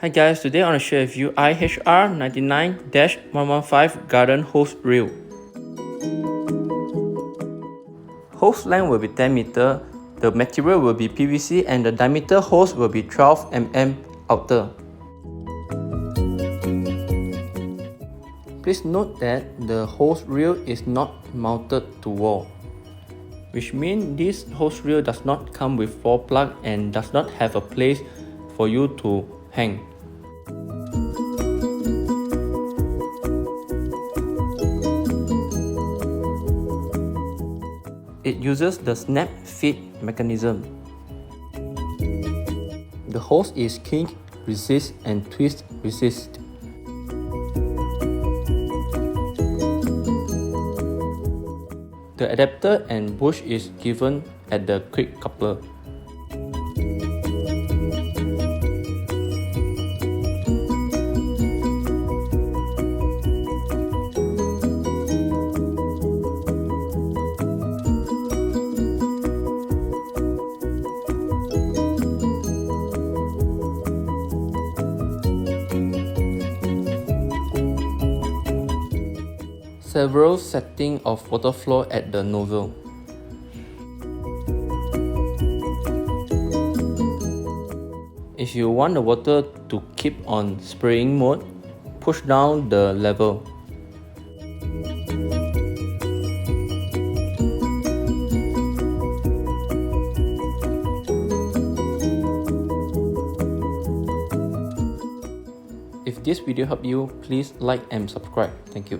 Hi guys, today I want to share with you IHR99-115 garden hose reel. Hose length will be 10 meter, the material will be PVC and the diameter hose will be 12 mm outer. Please note that the hose reel is not mounted to wall, which means this hose reel does not come with wall plug and does not have a place for you to hang. It uses the snap fit mechanism. The hose is kink resist and twist resist. The adapter and bush is given at the quick coupler. Several settings of water flow at the nozzle. If you want the water to keep on spraying mode, push down the level. If this video helped you, please like and subscribe. Thank you.